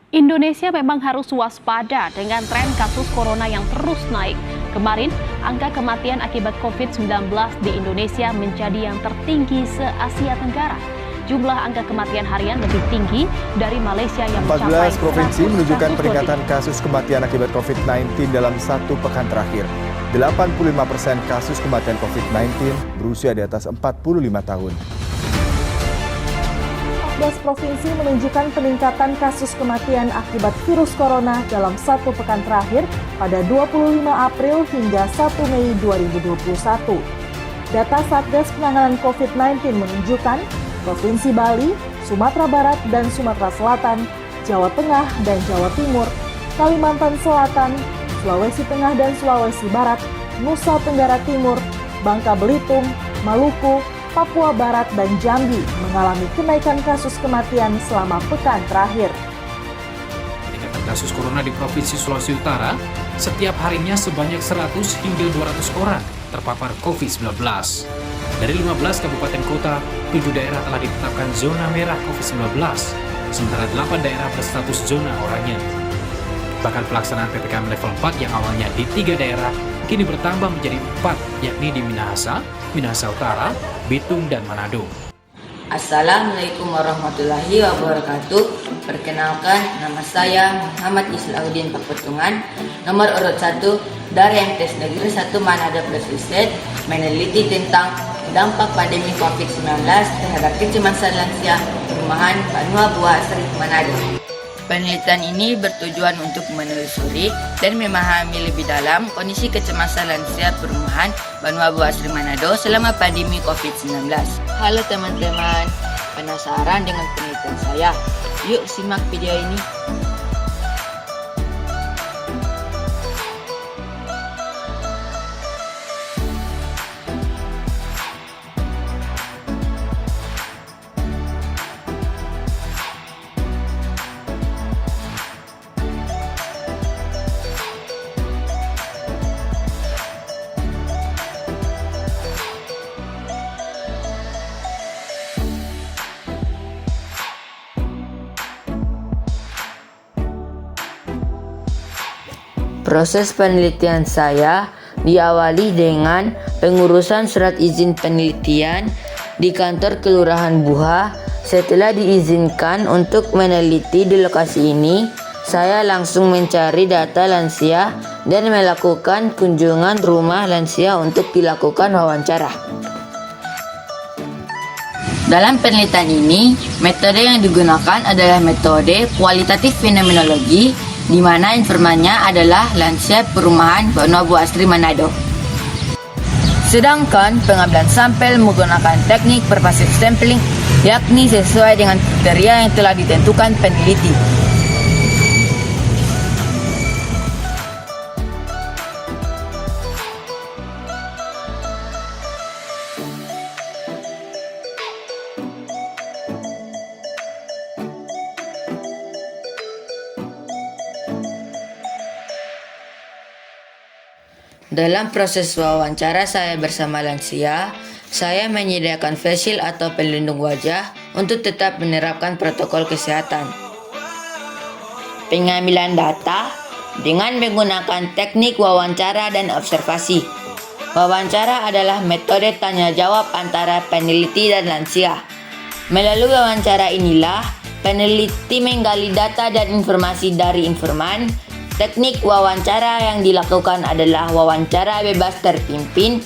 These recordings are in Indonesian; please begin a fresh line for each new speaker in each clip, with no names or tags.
Indonesia memang harus waspada dengan tren kasus corona yang terus naik. Kemarin, angka kematian akibat COVID-19 di Indonesia menjadi yang tertinggi se-Asia Tenggara. Jumlah angka kematian harian lebih tinggi dari Malaysia yang mencapai
14 provinsi
100
menunjukkan
kasus
peningkatan
lebih.
kasus kematian akibat COVID-19 dalam satu pekan terakhir. 85% kasus kematian COVID-19 berusia di atas 45 tahun.
14 provinsi menunjukkan peningkatan kasus kematian akibat virus corona dalam satu pekan terakhir pada 25 April hingga 1 Mei 2021. Data Satgas Penanganan COVID-19 menunjukkan Provinsi Bali, Sumatera Barat dan Sumatera Selatan, Jawa Tengah dan Jawa Timur, Kalimantan Selatan, Sulawesi Tengah dan Sulawesi Barat, Nusa Tenggara Timur, Bangka Belitung, Maluku, Papua Barat dan Jambi mengalami kenaikan kasus kematian selama pekan terakhir.
Peningkatan kasus corona di Provinsi Sulawesi Utara, setiap harinya sebanyak 100 hingga 200 orang terpapar COVID-19. Dari 15 kabupaten kota, 7 daerah telah ditetapkan zona merah COVID-19, sementara 8 daerah berstatus zona oranye. Bahkan pelaksanaan PPKM level 4 yang awalnya di 3 daerah, kini bertambah menjadi 4, yakni di Minahasa, Minahasa Utara, Bitung, dan Manado.
Assalamualaikum warahmatullahi wabarakatuh. Perkenalkan, nama saya Muhammad Islahuddin Pepetungan, nomor urut 1 dari MTs Negeri 1 Manado Plus Riset, meneliti tentang dampak pandemi COVID-19 terhadap kecemasan lansia perumahan Banua Buah Asri Manado. Penelitian ini bertujuan untuk menelusuri dan memahami lebih dalam kondisi kecemasan lansia perumahan Banua Buah Asri Manado selama pandemi COVID-19. Halo teman-teman, penasaran dengan penelitian saya? Yuk simak video ini. Proses penelitian saya diawali dengan pengurusan surat izin penelitian di kantor Kelurahan Buha. Setelah diizinkan untuk meneliti di lokasi ini, saya langsung mencari data lansia dan melakukan kunjungan rumah lansia untuk dilakukan wawancara. Dalam penelitian ini, metode yang digunakan adalah metode kualitatif fenomenologi, di mana informannya adalah lansia perumahan Banua Buah Asri Manado. Sedangkan pengambilan sampel menggunakan teknik pervasive sampling, yakni sesuai dengan kriteria yang telah ditentukan peneliti. Dalam proses wawancara saya bersama lansia, saya menyediakan face shield atau pelindung wajah untuk tetap menerapkan protokol kesehatan. Pengambilan data dengan menggunakan teknik wawancara dan observasi. Wawancara adalah metode tanya jawab antara peneliti dan lansia. Melalui wawancara inilah, peneliti menggali data dan informasi dari informan. Teknik wawancara yang dilakukan adalah wawancara bebas terpimpin,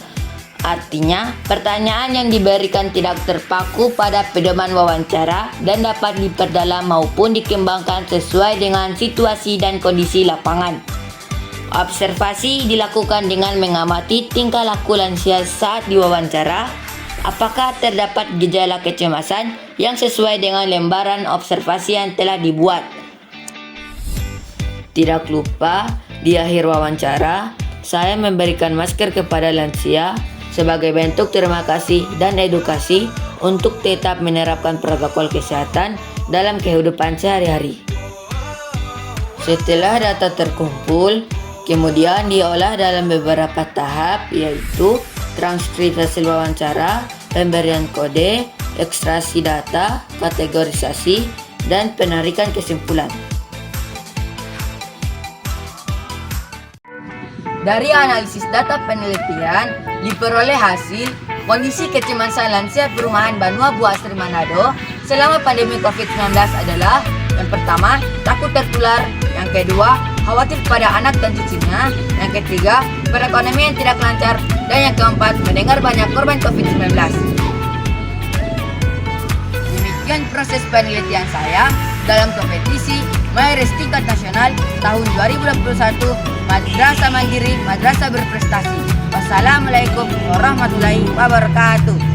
artinya pertanyaan yang diberikan tidak terpaku pada pedoman wawancara dan dapat diperdalam maupun dikembangkan sesuai dengan situasi dan kondisi lapangan. Observasi dilakukan dengan mengamati tingkah laku lansia saat diwawancara, apakah terdapat gejala kecemasan yang sesuai dengan lembaran observasi yang telah dibuat. Tidak lupa, di akhir wawancara, saya memberikan masker kepada lansia sebagai bentuk terima kasih dan edukasi untuk tetap menerapkan protokol kesehatan dalam kehidupan sehari-hari. Setelah data terkumpul, kemudian diolah dalam beberapa tahap, yaitu transkrip hasil wawancara, pemberian kode, ekstraksi data, kategorisasi, dan penarikan kesimpulan. Dari analisis data penelitian, diperoleh hasil kondisi kecemasan lansia perumahan Banua Bu Asri Manado selama pandemi COVID-19 adalah: yang pertama, takut tertular; yang kedua, khawatir pada anak dan cucunya; yang ketiga, perekonomian tidak lancar; dan yang keempat, mendengar banyak korban COVID-19. Demikian proses penelitian saya dalam kompetisi Mayores tingkat nasional tahun 2021 Madrasah Mandiri Madrasah Berprestasi. Wassalamualaikum warahmatullahi wabarakatuh.